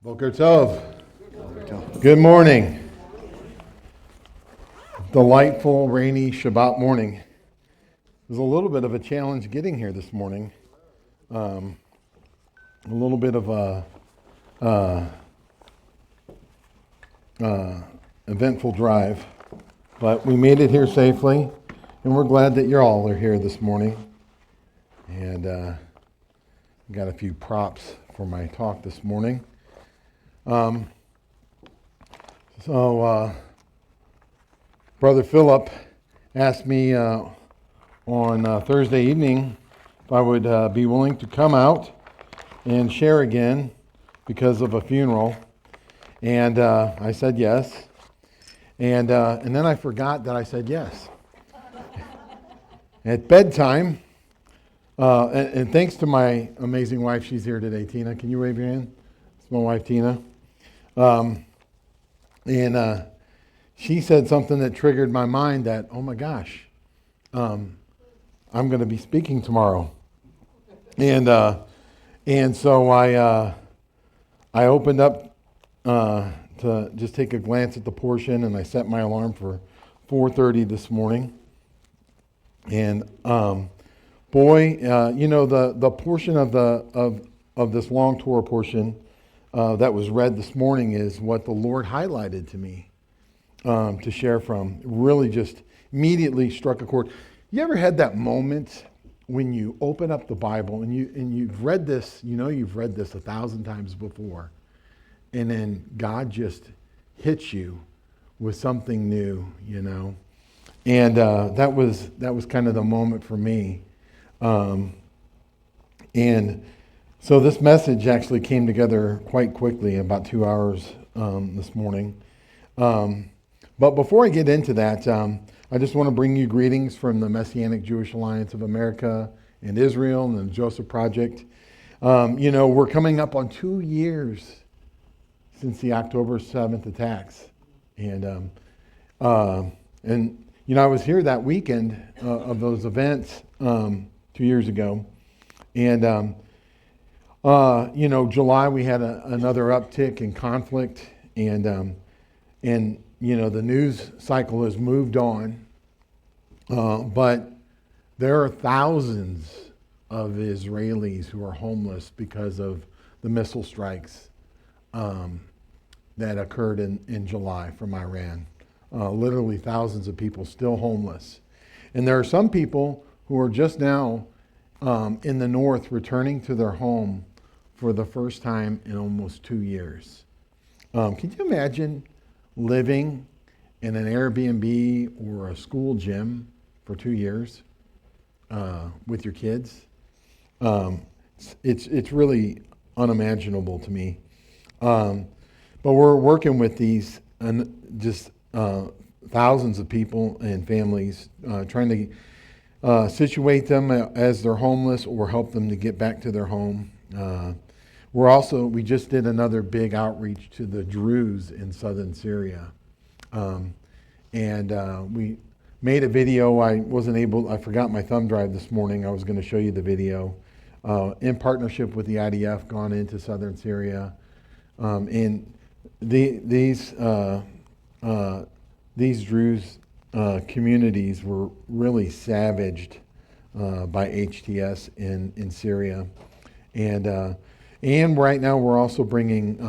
Boker Tov. Good morning. Delightful, rainy Shabbat morning. It was a little bit of a challenge getting here this morning. A little bit of a eventful drive, but we made it here safely, and we're glad that you all are here this morning. And got a few props for my talk this morning. Brother Philip asked me on Thursday evening if I would be willing to come out and share again because of a funeral, and I said yes, and then I forgot that I said yes. At bedtime, and thanks to my amazing wife, she's here today, Tina. Can you wave your hand? It's my wife, Tina. And she said something that triggered my mind that, oh my gosh, I'm going to be speaking tomorrow. And so I opened up to just take a glance at the portion, and I set my alarm for 4:30 this morning. And the portion of this long Torah portion that was read this morning is what the Lord highlighted to me to share from. It really just immediately struck a chord. You ever had that moment when you open up the Bible and you've read this, you've read this 1,000 times before, and then God just hits you with something new, And that was kind of the moment for me. And so this message actually came together quite quickly, about 2 hours this morning. But before I get into that, I just want to bring you greetings from the Messianic Jewish Alliance of America and Israel and the Joseph Project. We're coming up on 2 years since the October 7th attacks. And I was here that weekend of those events 2 years ago. And July we had another uptick in conflict, and the news cycle has moved on, but there are thousands of Israelis who are homeless because of the missile strikes that occurred in July from Iran. Literally thousands of people still homeless, and there are some people who are just now in the north returning to their home for the first time in almost 2 years. Can you imagine living in an Airbnb or a school gym for 2 years with your kids? It's really unimaginable to me. But we're working with these thousands of people and families, trying to situate them as they're homeless or help them to get back to their home. We just did another big outreach to the Druze in southern Syria. We made a video. I forgot my thumb drive this morning. I was going to show you the video. In partnership with the IDF, gone into southern Syria. And these Druze communities were really savaged by HTS in Syria. And right now we're also bringing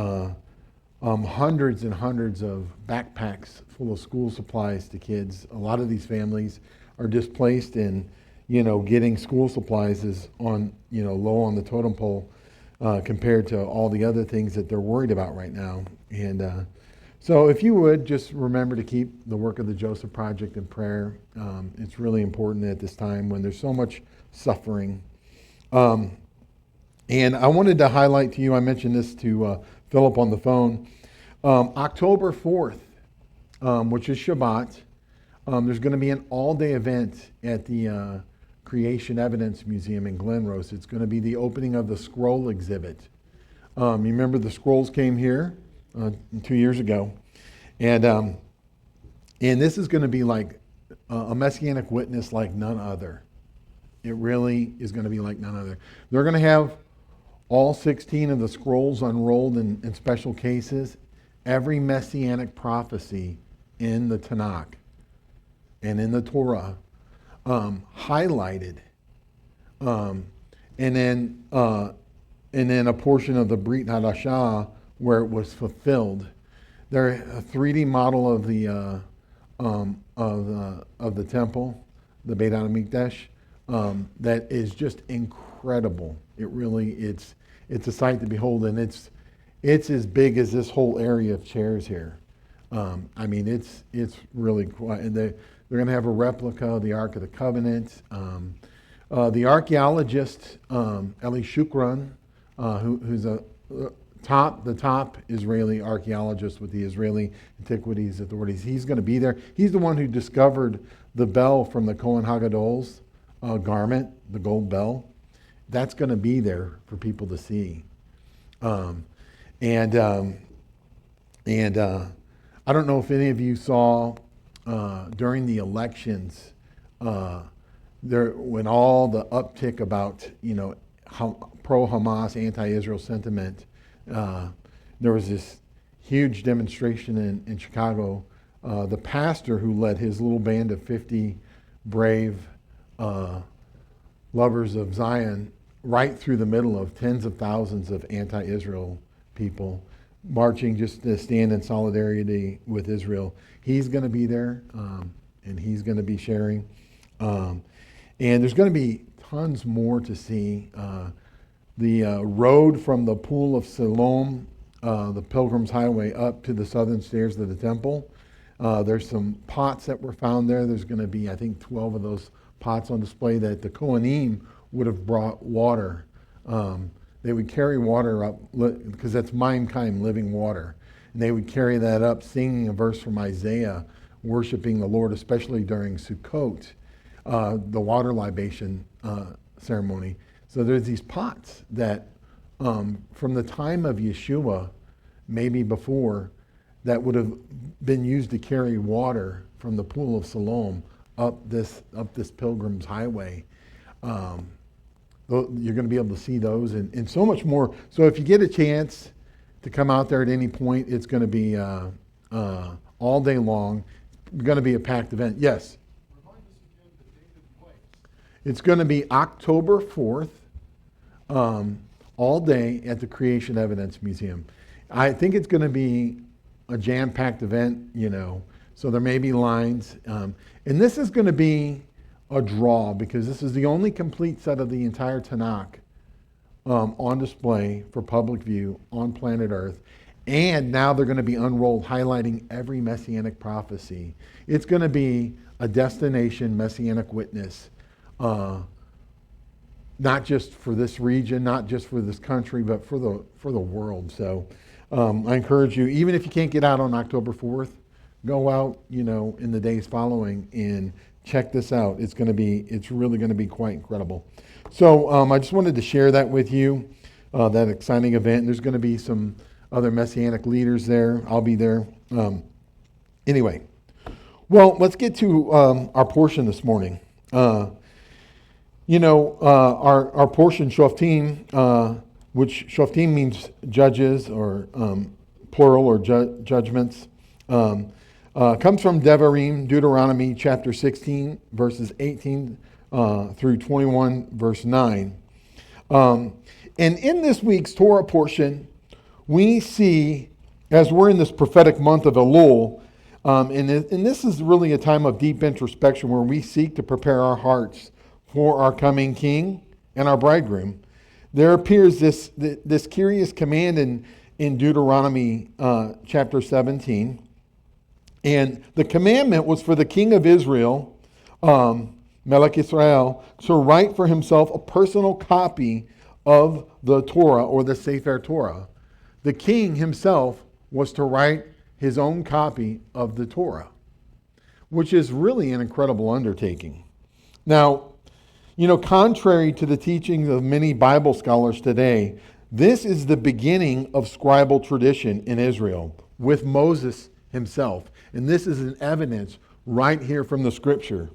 hundreds and hundreds of backpacks full of school supplies to kids. A lot of these families are displaced, and getting school supplies is low on the totem pole compared to all the other things that they're worried about right now. And so if you would just remember to keep the work of the Joseph Project in prayer. It's really important at this time when there's so much suffering. And I wanted to highlight to you, I mentioned this to Philip on the phone, October 4th, which is Shabbat, there's going to be an all-day event at the Creation Evidence Museum in Glen Rose. It's going to be the opening of the scroll exhibit. You remember the scrolls came here 2 years ago, and this is going to be like a messianic witness like none other. It really is going to be like none other. They're going to have all 16 of the scrolls unrolled in special cases, every messianic prophecy in the Tanakh and in the Torah highlighted, and then a portion of the Brit Hadashah where it was fulfilled. They're a 3D model of the temple, the Beit HaMikdash, that is just incredible. It really, it's a sight to behold, and it's as big as this whole area of chairs here. I mean, it's really quite. And they're going to have a replica of the Ark of the Covenant. The archaeologist Eli Shukran, who's the top Israeli archaeologist with the Israeli Antiquities Authorities, he's going to be there. He's the one who discovered the bell from the Kohen Hagadol's garment, the gold bell. That's going to be there for people to see. And I don't know if any of you saw during the elections when all the uptick about pro-Hamas, anti-Israel sentiment, there was this huge demonstration in Chicago. The pastor who led his little band of 50 brave lovers of Zion right through the middle of tens of thousands of anti-Israel people marching just to stand in solidarity with Israel. He's going to be there, and he's going to be sharing. And there's going to be tons more to see. The road from the Pool of Siloam, the Pilgrim's Highway, up to the southern stairs of the temple. There's some pots that were found there. There's going to be, I think, 12 of those pots on display that the Kohanim would have brought water. They would carry water up, because that's Mayim Chaim, living water. And they would carry that up, singing a verse from Isaiah, worshiping the Lord, especially during Sukkot, the water libation ceremony. So there's these pots that, from the time of Yeshua, maybe before, that would have been used to carry water from the Pool of Siloam up this Pilgrim's Highway. You're going to be able to see those and so much more. So if you get a chance to come out there at any point, it's going to be all day long. It's going to be a packed event. Yes? Remind us again the date and place. It's going to be October 4th, all day at the Creation Evidence Museum. I think it's going to be a jam-packed event, so there may be lines. And this is going to be a draw, because this is the only complete set of the entire Tanakh on display for public view on planet Earth. And now they're going to be unrolled, highlighting every messianic prophecy. It's going to be a destination messianic witness, not just for this region, not just for this country, but for the world. So I encourage you, even if you can't get out on October 4th, go out, in the days following and check this out. It's really going to be quite incredible. So I just wanted to share that with you, that exciting event. There's going to be some other messianic leaders there. I'll be there. Anyway, well, let's get to our portion this morning. Our portion, Shoftim, which Shoftim means judges or plural or judgments, comes from Devarim, Deuteronomy chapter 16, verses 18 through 21, verse 9. And in this week's Torah portion, we see, as we're in this prophetic month of Elul, and this is really a time of deep introspection where we seek to prepare our hearts for our coming King and our bridegroom. There appears this curious command in Deuteronomy chapter 17. And the commandment was for the king of Israel, Melech Israel, to write for himself a personal copy of the Torah or the Sefer Torah. The king himself was to write his own copy of the Torah, which is really an incredible undertaking. Now, contrary to the teachings of many Bible scholars today, this is the beginning of scribal tradition in Israel with Moses himself. And this is an evidence right here from the scripture.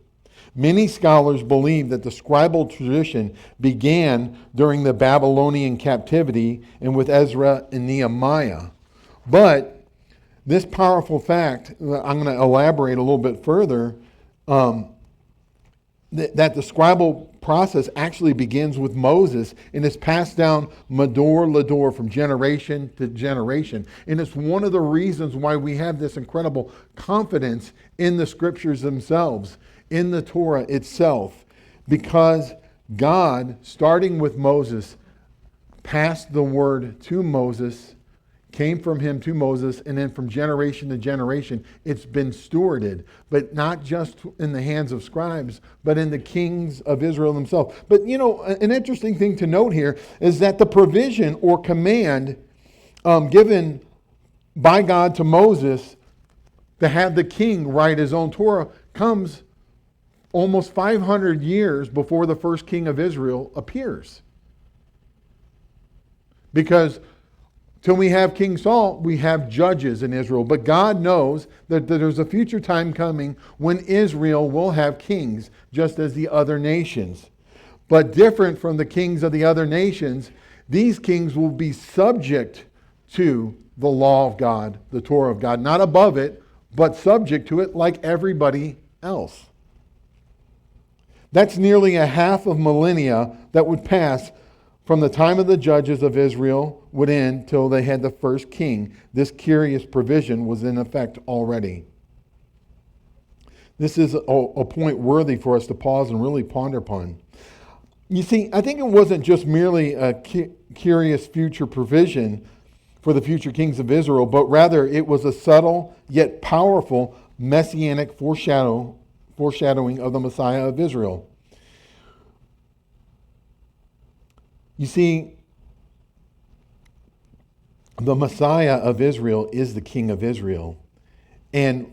Many scholars believe that the scribal tradition began during the Babylonian captivity and with Ezra and Nehemiah. But this powerful fact, I'm going to elaborate a little bit further, that the scribal process actually begins with Moses and is passed down Mador Lador from generation to generation. And it's one of the reasons why we have this incredible confidence in the scriptures themselves, in the Torah itself, because God, starting with Moses, passed the word to Moses, came from him to Moses, and then from generation to generation, it's been stewarded, but not just in the hands of scribes, but in the kings of Israel themselves. But an interesting thing to note here is that the provision or command given by God to Moses to have the king write his own Torah comes almost 500 years before the first king of Israel appears. Because till we have King Saul, we have judges in Israel. But God knows that there's a future time coming when Israel will have kings, just as the other nations. But different from the kings of the other nations, these kings will be subject to the law of God, the Torah of God. Not above it, but subject to it like everybody else. That's nearly a half of millennia that would pass from the time of the judges of Israel would end till they had the first king. This curious provision was in effect already. This is a point worthy for us to pause and really ponder upon. You see, I think it wasn't just merely a curious future provision for the future kings of Israel, but rather it was a subtle yet powerful messianic foreshadowing of the Messiah of Israel. You see, the Messiah of Israel is the King of Israel. And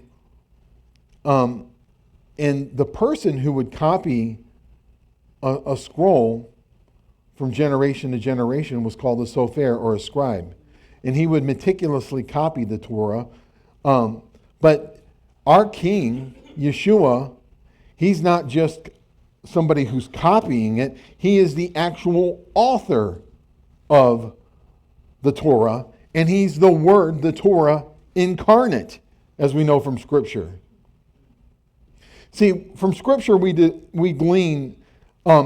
the person who would copy a scroll from generation to generation was called a sofer, or a scribe. And he would meticulously copy the Torah. But our King, Yeshua, he's not just somebody who's copying it. He is the actual author of the Torah, and he's the Word, the Torah, incarnate, as we know from Scripture. See, from Scripture we glean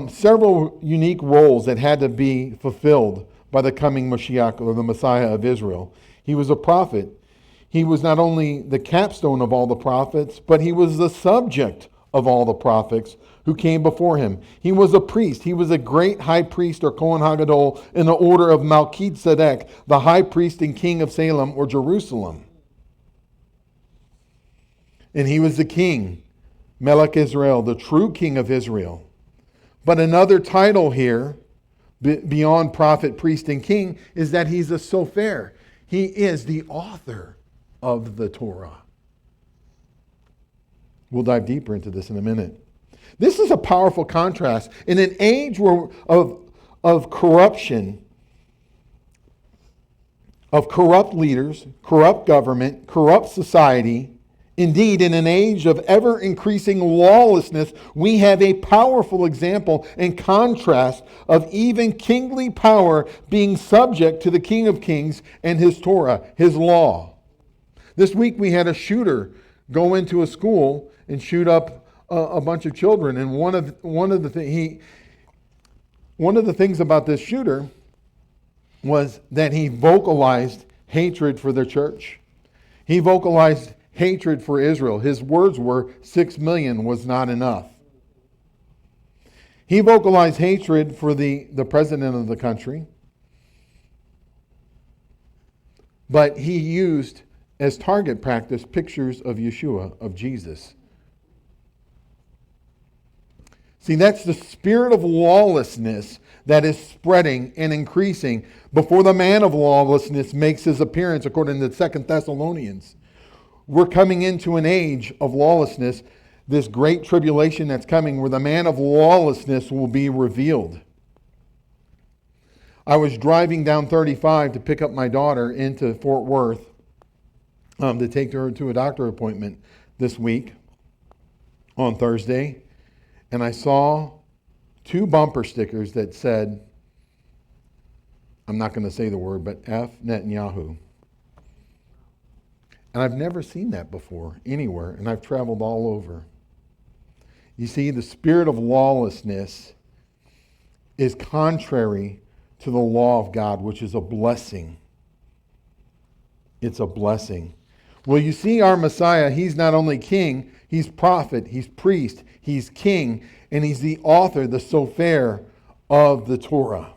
several unique roles that had to be fulfilled by the coming Mashiach, or the Messiah of Israel. He was a prophet. He was not only the capstone of all the prophets, but he was the subject of all the prophets who came before him. He was a priest. He was a great high priest, or Kohen Hagadol, in the order of Melchizedek, the high priest and king of Salem, or Jerusalem. And he was the king, Melech Israel, the true king of Israel. But another title here, beyond prophet, priest, and king, is that he's a sofer. He is the author of the Torah. We'll dive deeper into this in a minute. This is a powerful contrast. In an age of corruption, of corrupt leaders, corrupt government, corrupt society, indeed, in an age of ever-increasing lawlessness, we have a powerful example and contrast of even kingly power being subject to the King of Kings and his Torah, his law. This week we had a shooter go into a school and shoot up a bunch of children. And one of the things about this shooter was that he vocalized hatred for the church. He vocalized hatred for Israel. His words were, 6 million was not enough. He vocalized hatred for the president of the country. But he used as target practice pictures of Yeshua, of Jesus. See, that's the spirit of lawlessness that is spreading and increasing before the man of lawlessness makes his appearance, according to 2 Thessalonians. We're coming into an age of lawlessness, this great tribulation that's coming, where the man of lawlessness will be revealed. I was driving down 35 to pick up my daughter into Fort Worth to take her to a doctor appointment this week on Thursday. and I saw 2 bumper stickers that said, I'm not going to say the word, but F Netanyahu. And I've never seen that before anywhere, and I've traveled all over. You see, the spirit of lawlessness is contrary to the law of God, which is a blessing. It's a blessing. Well, you see, our Messiah, he's not only king, he's prophet, he's priest, he's king, and he's the author, the sofer of the Torah.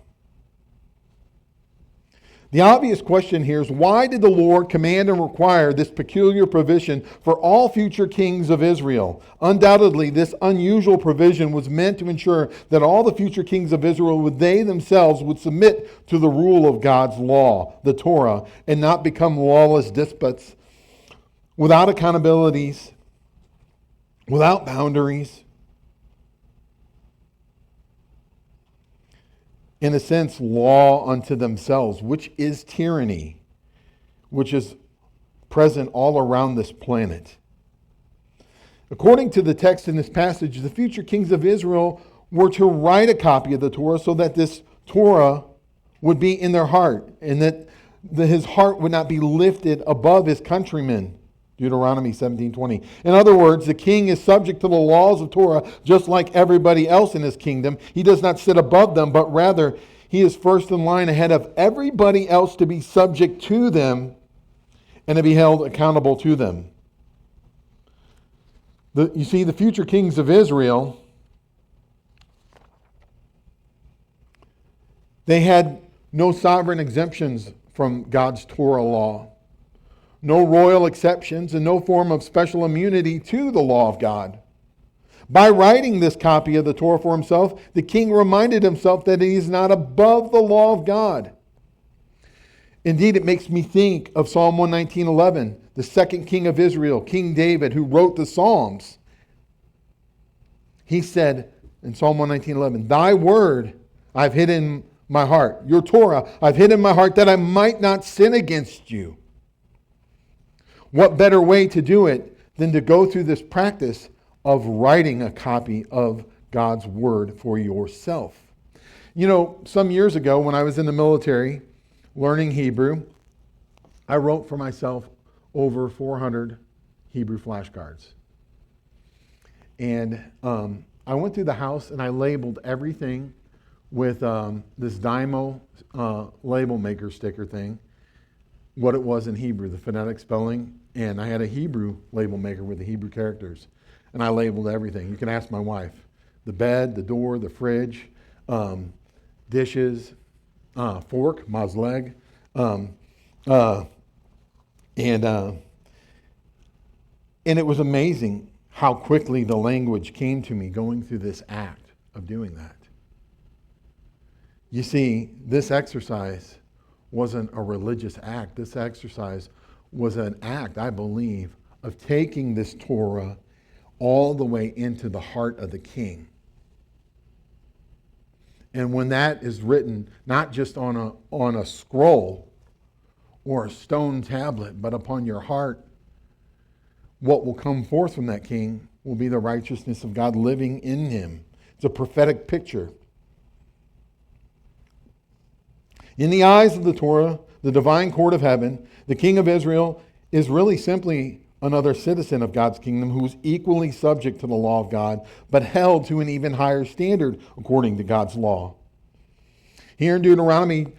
The obvious question here is, why did the Lord command and require this peculiar provision for all future kings of Israel? Undoubtedly, this unusual provision was meant to ensure that all the future kings of Israel, they themselves would submit to the rule of God's law, the Torah, and not become lawless despots without accountabilities, without boundaries. In a sense, law unto themselves, which is tyranny, which is present all around this planet. According to the text in this passage, the future kings of Israel were to write a copy of the Torah so that this Torah would be in their heart, and that his heart would not be lifted above his countrymen. Deuteronomy 17:20. In other words, the king is subject to the laws of Torah just like everybody else in his kingdom. He does not sit above them, but rather he is first in line ahead of everybody else to be subject to them and to be held accountable to them. You see, the future kings of Israel, they had no sovereign exemptions from God's Torah law. No royal exceptions, and no form of special immunity to the law of God. By writing this copy of the Torah for himself, the king reminded himself that he is not above the law of God. Indeed, it makes me think of Psalm 119:11, the second king of Israel, King David, who wrote the Psalms. He said in Psalm 119:11, "Thy word I've hid in my heart, your Torah I've hid in my heart, that I might not sin against you." What better way to do it than to go through this practice of writing a copy of God's Word for yourself? You know, some years ago when I was in the military learning Hebrew, I wrote for myself over 400 Hebrew flashcards. And I went through the house and I labeled everything with this Dymo label maker sticker thing, what it was in Hebrew, the phonetic spelling. And I had a Hebrew label maker with the Hebrew characters. And I labeled everything. You can ask my wife. The bed, the door, the fridge, dishes, fork, mazleg. And it was amazing how quickly the language came to me going through this act of doing that. You see, this exercise wasn't a religious act. This exercise was an act, I believe, of taking this Torah all the way into the heart of the king. And when that is written, not just on a scroll or a stone tablet, but upon your heart, what will come forth from that king will be the righteousness of God living in him. It's a prophetic picture. In the eyes of the Torah, the divine court of heaven, the king of Israel is really simply another citizen of God's kingdom who is equally subject to the law of God, but held to an even higher standard according to God's law. Here in Deuteronomy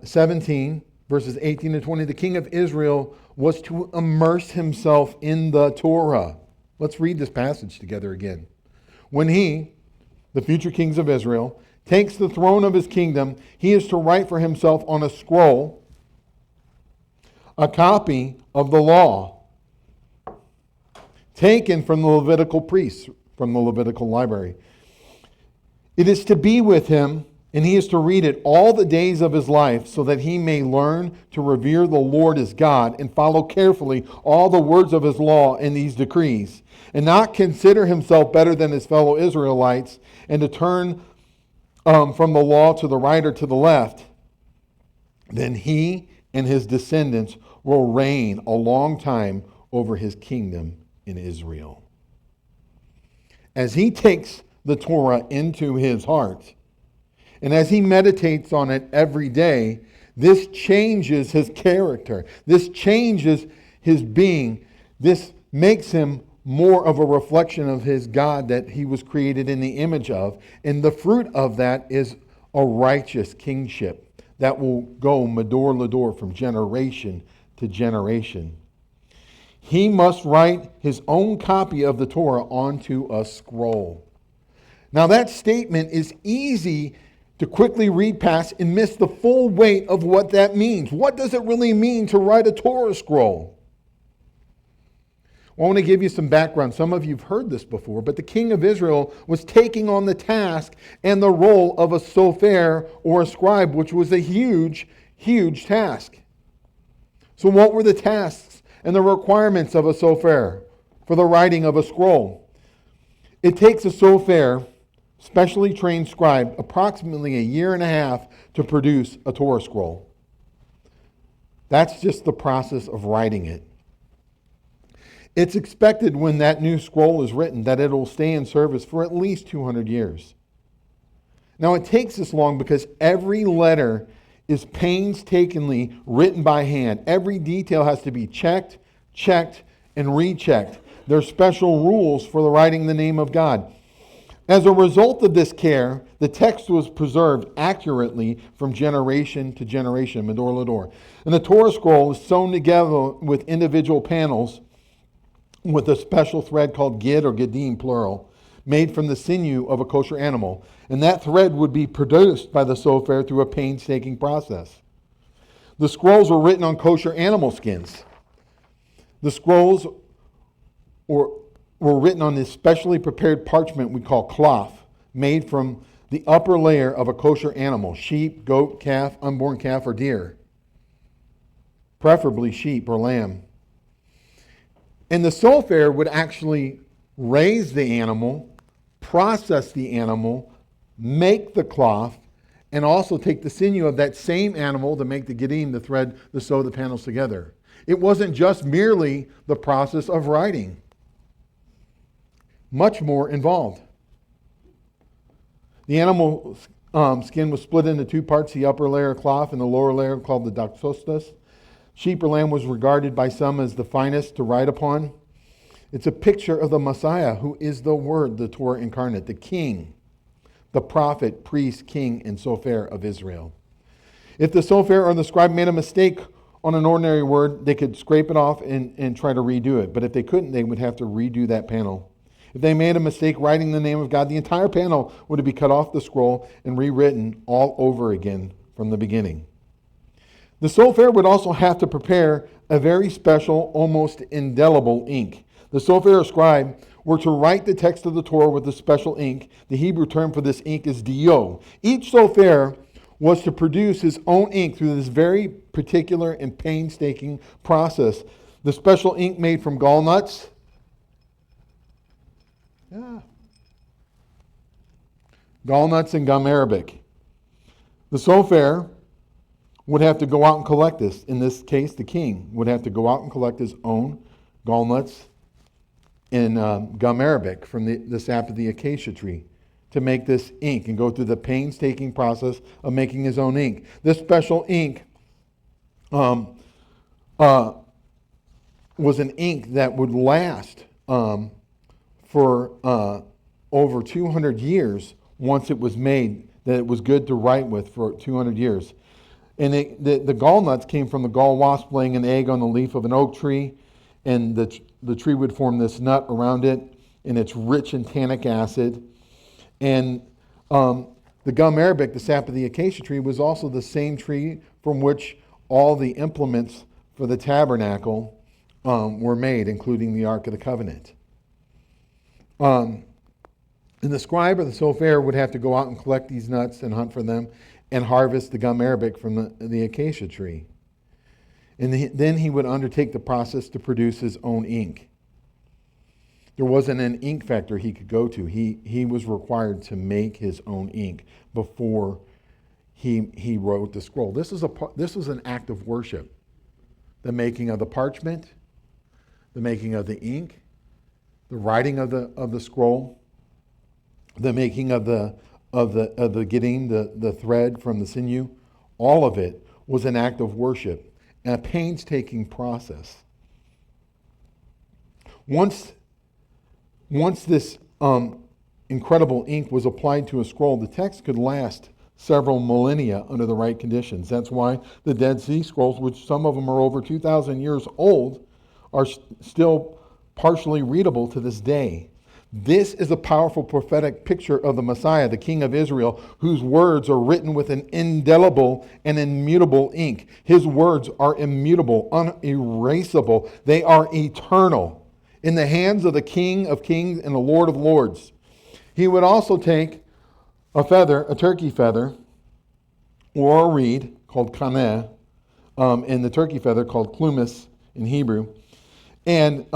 17, verses 18 to 20, the king of Israel was to immerse himself in the Torah. Let's read this passage together again. When he, the future kings of Israel, takes the throne of his kingdom, he is to write for himself on a scroll a copy of the law taken from the Levitical priests, from the Levitical library. It is to be with him, and he is to read it all the days of his life, so that he may learn to revere the Lord as God and follow carefully all the words of his law and these decrees, and not consider himself better than his fellow Israelites, and to turn from the law to the right or to the left. Then he and his descendants will reign a long time over his kingdom in Israel. as he takes the Torah into his heart, and as he meditates on it every day, this changes his character. This changes his being. This makes him more of a reflection of his God that he was created in the image of. And the fruit of that is a righteous kingship that will go Medor Lador from generation to generation. He must write his own copy of the Torah onto a scroll. Now that statement is easy to quickly read past and miss the full weight of what that means. What does it really mean to write a Torah scroll? Well, I want to give you some background. Some of you have heard this before, but the king of Israel was taking on the task and the role of a sofer or a scribe, which was a huge, huge task. So what were the tasks and the requirements of a sofer for the writing of a scroll? It takes a sofer, specially trained scribe, approximately a year and a half to produce a Torah scroll. That's just the process of writing it. It's expected when that new scroll is written that it will stay in service for at least 200 years. Now it takes this long because every letter is painstakingly written by hand. Every detail has to be checked, and rechecked. There are special rules for the writing the name of God. As a result of this care, the text was preserved accurately from generation to generation, Medor Lador. And the Torah scroll is sewn together with individual panels with a special thread called gid or gedim, plural, made from the sinew of a kosher animal. And that thread would be produced by the sofer through a painstaking process. The scrolls were written on kosher animal skins. The scrolls were written on this specially prepared parchment we call cloth, made from the upper layer of a kosher animal, sheep, goat, calf, unborn calf, or deer. Preferably sheep or lamb. And the sofer would actually raise the animal, process the animal, make the cloth, and also take the sinew of that same animal to make the gedim, the thread, to sew the panels together. It wasn't just merely the process of writing. Much more involved. The animal skin was split into two parts, the upper layer of cloth and the lower layer called the doxostos. Sheep or lamb was regarded by some as the finest to write upon. It's a picture of the Messiah, who is the Word, the Torah incarnate, the King, the prophet, priest, king, and sofer of Israel. If the sofer or the scribe made a mistake on an ordinary word, they could scrape it off and try to redo it. But if they couldn't, they would have to redo that panel. If they made a mistake writing the name of God, the entire panel would be cut off the scroll and rewritten all over again from the beginning. The sofer would also have to prepare a very special, almost indelible ink. The sofer or scribe were to write the text of the Torah with a special ink. The Hebrew term for this ink is dio. Each sofer was to produce his own ink through this very particular and painstaking process. The special ink made from gall nuts. Gall nuts and gum arabic. The sofer would have to go out and collect this. In this case, the king would have to go out and collect his own gall nuts and gum arabic from the sap of the acacia tree to make this ink and go through the painstaking process of making his own ink. This special ink was an ink that would last for over 200 years once it was made, that it was good to write with for 200 years. And the gall nuts came from the gall wasp laying an egg on the leaf of an oak tree, and the tree would form this nut around it, and it's rich in tannic acid. And the gum arabic, the sap of the acacia tree, was also the same tree from which all the implements for the tabernacle were made, including the Ark of the Covenant. And the scribe or the sofer would have to go out and collect these nuts and hunt for them and harvest the gum arabic from the acacia tree. And then he would undertake the process to produce his own ink. There wasn't an ink factory he could go to. He was required to make his own ink before he wrote the scroll. This was an act of worship. The making of the parchment, the making of the ink, the writing of the scroll. the making of the getting the thread from the sinew, all of it was an act of worship and a painstaking process. Once this incredible ink was applied to a scroll, the text could last several millennia under the right conditions. That's why the Dead Sea Scrolls, which some of them are over 2,000 years old, are still partially readable to this day. This is a powerful prophetic picture of the Messiah, the King of Israel, whose words are written with an indelible and immutable ink. His words are immutable, unerasable. They are eternal in the hands of the King of Kings and the Lord of Lords. He would also take a feather, a turkey feather, or a reed called kaneh, and the turkey feather called klumis in Hebrew. And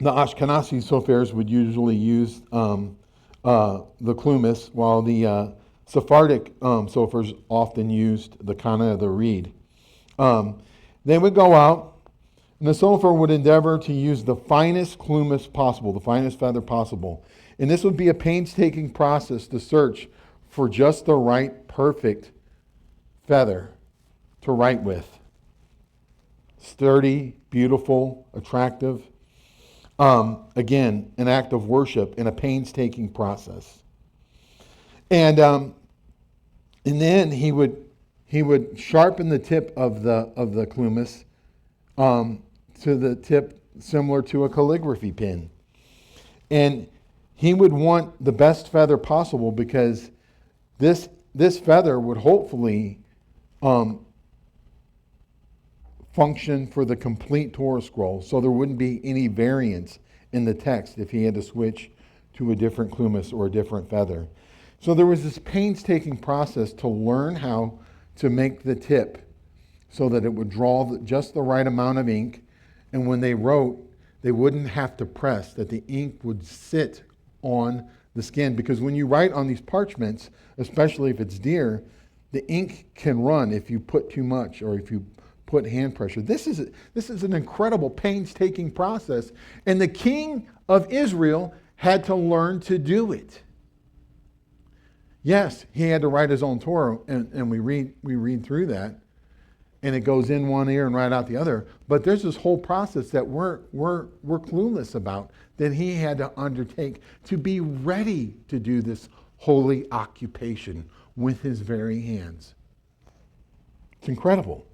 the Ashkenazi sophers would usually use the klumis, while the Sephardic sophers often used the kaneh, the reed. They would go out, and the sopher would endeavor to use the finest klumis possible, the finest feather possible. And this would be a painstaking process to search for just the right, perfect feather to write with. Sturdy, beautiful, attractive. Again, an act of worship in a painstaking process. And then he would sharpen the tip of the klumis to the tip similar to a calligraphy pen. And he would want the best feather possible, because this feather would hopefully function for the complete Torah scroll, so there wouldn't be any variance in the text if he had to switch to a different klumis or a different feather. So there was this painstaking process to learn how to make the tip so that it would draw just the right amount of ink, and when they wrote, they wouldn't have to press, that the ink would sit on the skin. Because when you write on these parchments, especially if it's deer, the ink can run if you put too much or if you put hand pressure. This is an incredible, painstaking process, and the King of Israel had to learn to do it. Yes, he had to write his own Torah, and we read through that, and it goes in one ear and right out the other. But there's this whole process that we're clueless about, that he had to undertake to be ready to do this holy occupation with his very hands. It's incredible.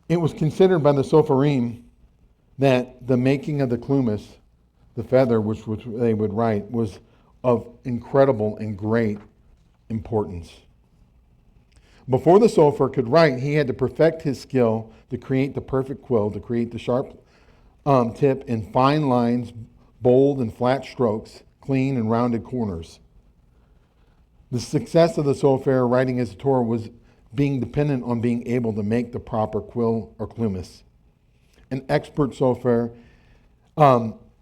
It was considered by the Sopharim that the making of the klumis, the feather which they would write, was of incredible and great importance. Before the Sofer could write, he had to perfect his skill to create the perfect quill, to create the sharp tip and fine lines, bold and flat strokes, clean and rounded corners. The success of the Sofer writing his Torah was being dependent on being able to make the proper quill or klumis. An expert Sofer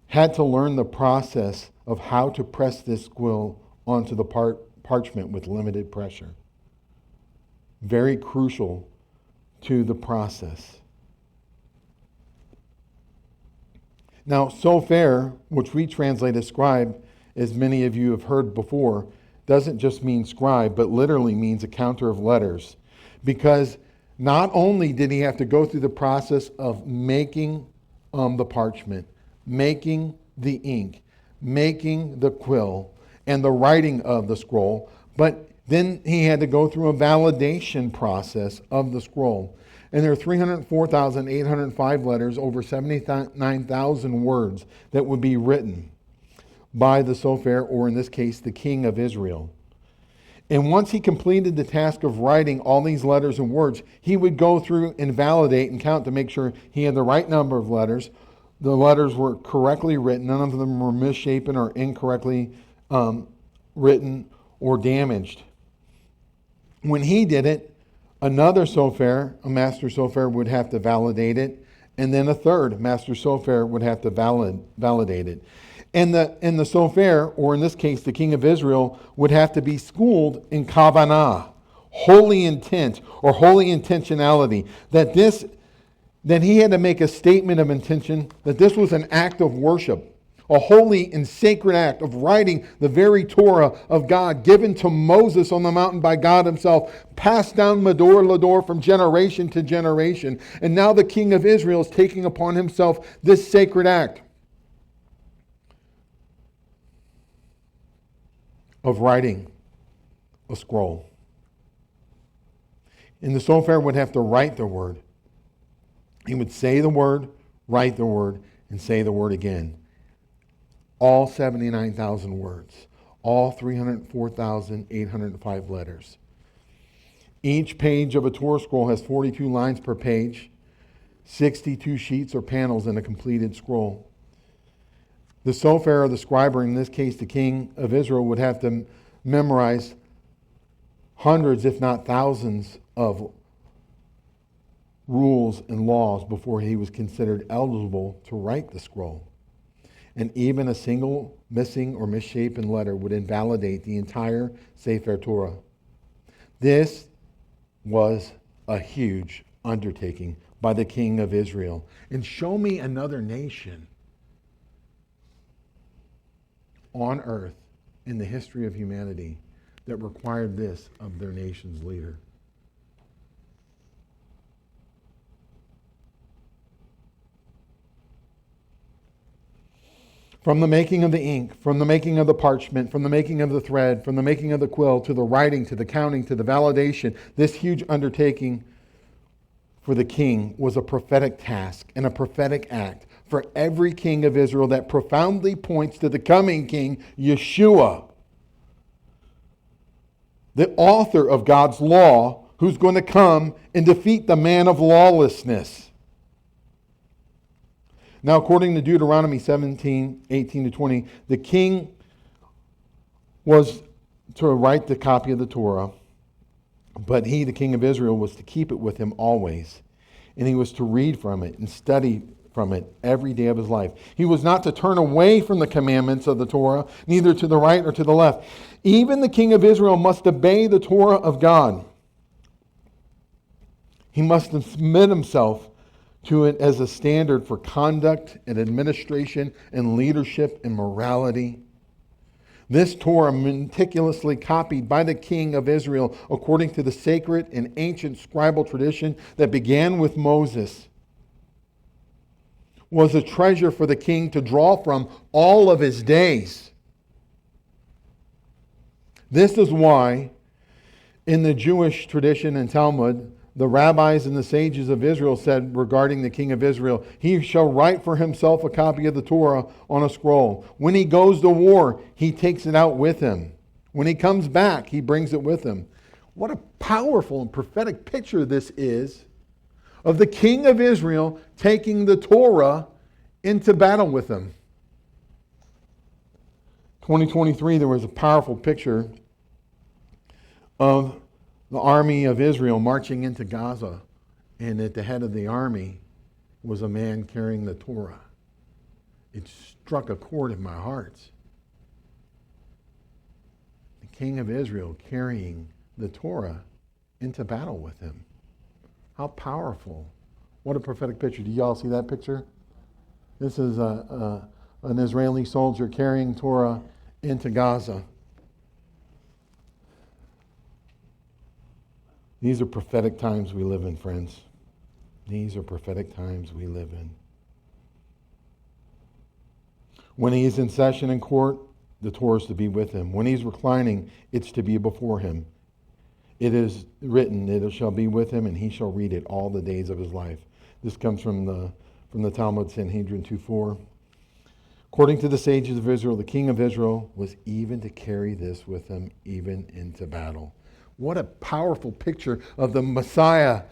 had to learn the process of how to press this quill onto the parchment with limited pressure. Very crucial to the process. Now, Sofer, which we translate as scribe, as many of you have heard before, doesn't just mean scribe, but literally means a counter of letters. Because not only did he have to go through the process of making the parchment, making the ink, making the quill, and the writing of the scroll, but then he had to go through a validation process of the scroll. And there are 304,805 letters, over 79,000 words that would be written by the Sofer, or in this case, the King of Israel. And once he completed the task of writing all these letters and words, he would go through and validate and count to make sure he had the right number of letters. The letters were correctly written. None of them were misshapen or incorrectly written or damaged. When he did it, another Sofer, a master Sofer, would have to validate it, and then a third master Sofer would have to validate it. And the Sofer, or in this case the King of Israel, would have to be schooled in kavanah, holy intent or holy intentionality, that this then he had to make a statement of intention that this was an act of worship, a holy and sacred act of writing the very Torah of God given to Moses on the mountain by God himself, passed down Medor Lador from generation to generation. And now the king of Israel is taking upon himself this sacred act of writing a scroll. And the Sofer would have to write the word. He would say the word, write the word, and say the word again. All 79,000 words. All 304,805 letters. Each page of a Torah scroll has 42 lines per page, 62 sheets or panels in a completed scroll. The Sofer, or the scribe, or in this case the king of Israel, would have to memorize hundreds, if not thousands, of rules and laws before he was considered eligible to write the scroll. And even a single missing or misshapen letter would invalidate the entire Sefer Torah. This was a huge undertaking by the king of Israel. And show me another nation on earth in the history of humanity that required this of their nation's leader. From the making of the ink, from the making of the parchment, from the making of the thread, from the making of the quill, to the writing, to the counting, to the validation, this huge undertaking for the king was a prophetic task and a prophetic act for every king of Israel that profoundly points to the coming king, Yeshua, the author of God's law, who's going to come and defeat the man of lawlessness. Now, according to Deuteronomy 17:18-20, the king was to write the copy of the Torah, but he, the king of Israel, was to keep it with him always. And he was to read from it and study from it every day of his life. He was not to turn away from the commandments of the Torah, neither to the right or to the left. Even the king of Israel must obey the Torah of God. He must submit himself to it as a standard for conduct and administration and leadership and morality. This Torah, meticulously copied by the king of Israel according to the sacred and ancient scribal tradition that began with Moses, was a treasure for the king to draw from all of his days. This is why in the Jewish tradition and Talmud, the rabbis and the sages of Israel said regarding the king of Israel, he shall write for himself a copy of the Torah on a scroll. When he goes to war, he takes it out with him. When he comes back, he brings it with him. What a powerful and prophetic picture this is of the king of Israel taking the Torah into battle with him. 2023, there was a powerful picture of the army of Israel marching into Gaza, and at the head of the army was a man carrying the Torah. It struck a chord in my heart. The king of Israel carrying the Torah into battle with him. How powerful. What a prophetic picture. Do y'all see that picture? This is an Israeli soldier carrying Torah into Gaza. These are prophetic times we live in, friends. These are prophetic times we live in. When he is in session in court, the Torah is to be with him. When he's reclining, it's to be before him. It is written, it shall be with him, and he shall read it all the days of his life. This comes from the Talmud Sanhedrin 2:4. According to the sages of Israel, the king of Israel was even to carry this with him, even into battle. What a powerful picture of the Messiah,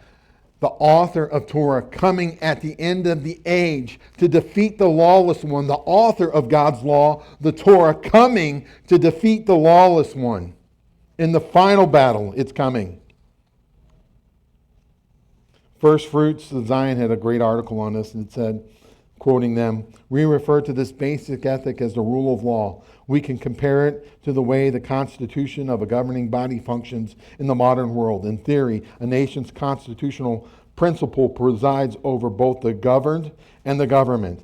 the author of Torah, coming at the end of the age to defeat the lawless one, the author of God's law, the Torah, coming to defeat the lawless one. In the final battle, it's coming. First Fruits of Zion had a great article on this, and it said, quoting them, we refer to this basic ethic as the rule of law. We can compare it to the way the constitution of a governing body functions in the modern world. In theory, a nation's constitutional principle presides over both the governed and the government.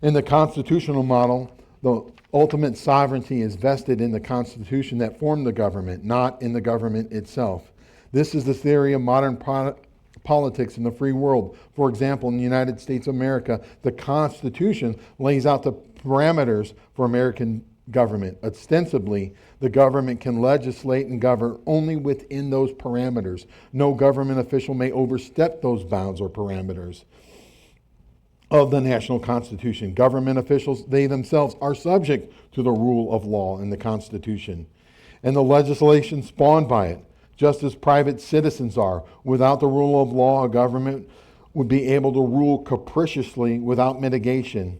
In the constitutional model, the ultimate sovereignty is vested in the Constitution that formed the government, not in the government itself. This is the theory of modern politics in the free world. For example, in the United States of America, the Constitution lays out the parameters for American government. Ostensibly, the government can legislate and govern only within those parameters. No government official may overstep those bounds or parameters of the national Constitution. Government officials, they themselves are subject to the rule of law in the Constitution and the legislation spawned by it, just as private citizens are. Without the rule of law, a government would be able to rule capriciously without mitigation,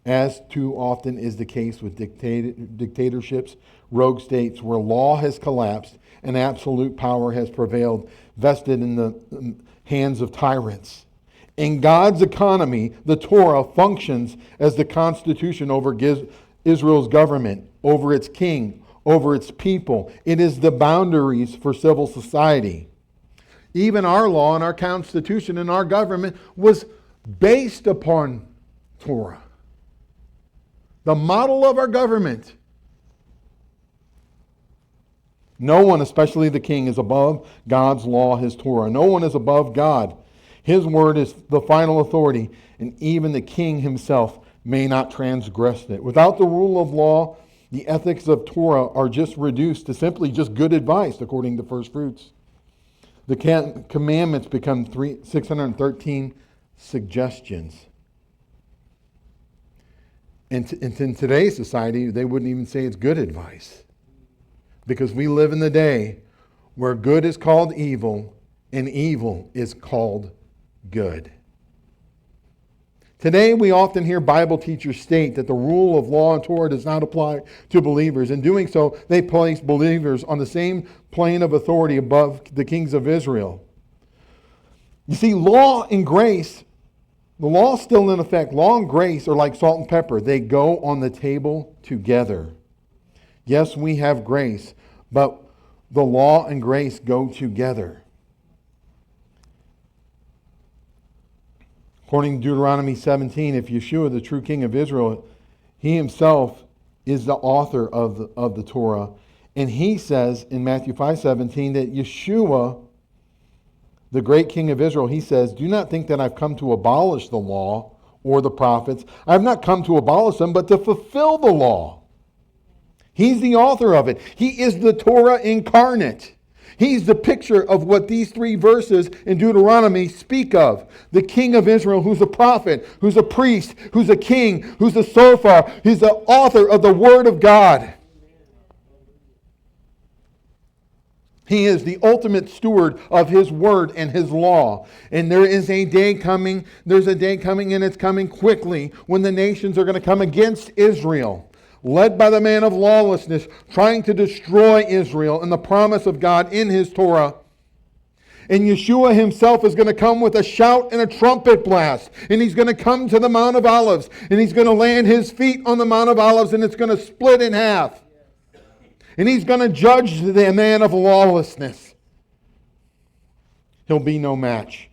as too often is the case with dictatorships, rogue states where law has collapsed and absolute power has prevailed, vested in the hands of tyrants. In God's economy, the Torah functions as the constitution over Israel's government, over its king, over its people. It is the boundaries for civil society. Even our law and our constitution and our government was based upon Torah. The model of our government. No one, especially the king, is above God's law, his Torah. No one is above God. His word is the final authority, and even the king himself may not transgress it. Without the rule of law, the ethics of Torah are just reduced to simply just good advice, according to first fruits. The commandments become 613 suggestions. And in today's society, they wouldn't even say it's good advice. Because we live in the day where good is called evil and evil is called good. Today, we often hear Bible teachers state that the rule of law and Torah does not apply to believers. In doing so, they place believers on the same plane of authority above the kings of Israel. You see, law and grace, the law is still in effect. Law and grace are like salt and pepper. They go on the table together. Yes, we have grace, but the law and grace go together. According to Deuteronomy 17, if Yeshua, the true king of Israel, he himself is the author of the Torah. And he says in Matthew 5:17 that Yeshua, the great king of Israel, he says, "Do not think that I've come to abolish the law or the prophets. I have not come to abolish them, but to fulfill the law." He's the author of it. He is the Torah incarnate. He's the picture of what these three verses in Deuteronomy speak of. The king of Israel, who's a prophet, who's a priest, who's a king, who's a sophar. He's the author of the Word of God. He is the ultimate steward of His Word and His law. And there is a day coming, there's a day coming, and it's coming quickly, when the nations are going to come against Israel, led by the man of lawlessness, trying to destroy Israel and the promise of God in His Torah. And Yeshua himself is going to come with a shout and a trumpet blast. And he's going to come to the Mount of Olives. And he's going to land his feet on the Mount of Olives, and it's going to split in half. And he's going to judge the man of lawlessness. He'll be no match.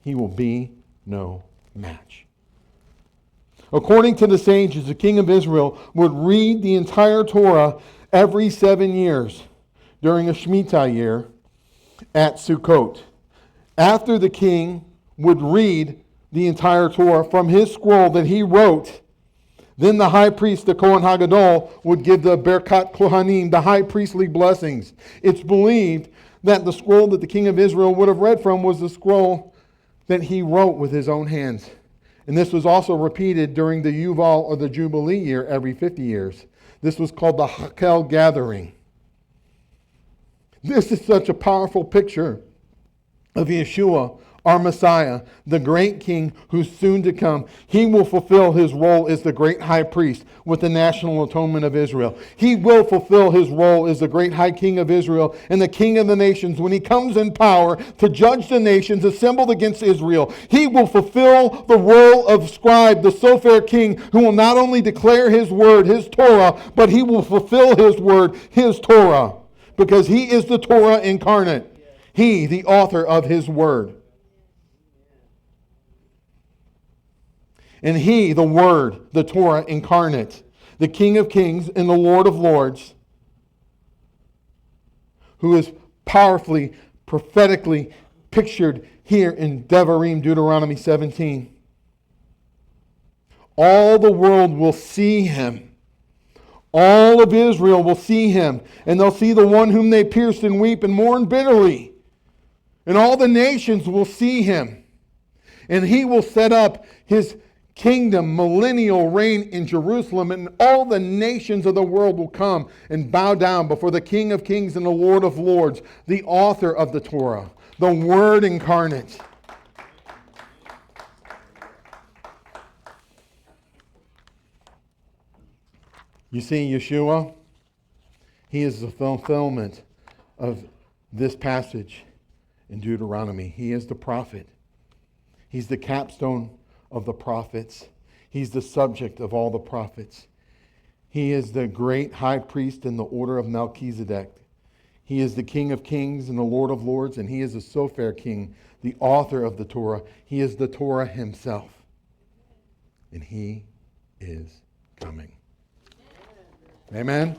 He will be no match. According to the sages, the king of Israel would read the entire Torah every 7 years during a Shemitah year at Sukkot. After the king would read the entire Torah from his scroll that he wrote, then the high priest, the Kohen HaGadol, would give the Berkat Kohanim, the high priestly blessings. It's believed that the scroll that the king of Israel would have read from was the scroll that he wrote with his own hands. And this was also repeated during the Yuval or the Jubilee year every 50 years. This was called the Hakel gathering. This is such a powerful picture of Yeshua, our Messiah, the great King who's soon to come. He will fulfill his role as the great high priest with the national atonement of Israel. He will fulfill his role as the great high king of Israel and the king of the nations when he comes in power to judge the nations assembled against Israel. He will fulfill the role of scribe, the Sofer king, who will not only declare his word, his Torah, but he will fulfill his word, his Torah, because he is the Torah incarnate. He, the author of his word. And he, the Word, the Torah incarnate, the King of Kings and the Lord of Lords, who is powerfully, prophetically pictured here in Devarim, Deuteronomy 17. All the world will see him. All of Israel will see him. And they'll see the one whom they pierced and weep and mourn bitterly. And all the nations will see him. And he will set up his kingdom, millennial reign in Jerusalem, and all the nations of the world will come and bow down before the King of Kings and the Lord of Lords, the author of the Torah, the Word incarnate. You see, Yeshua, he is the fulfillment of this passage in Deuteronomy. He is the prophet. He's the capstone of the prophets. He's the subject of all the prophets. He is the great high priest in the order of Melchizedek. He is the King of Kings and the Lord of Lords, and he is the Sofer King, the author of the Torah. He is the Torah himself. And he is coming. Amen.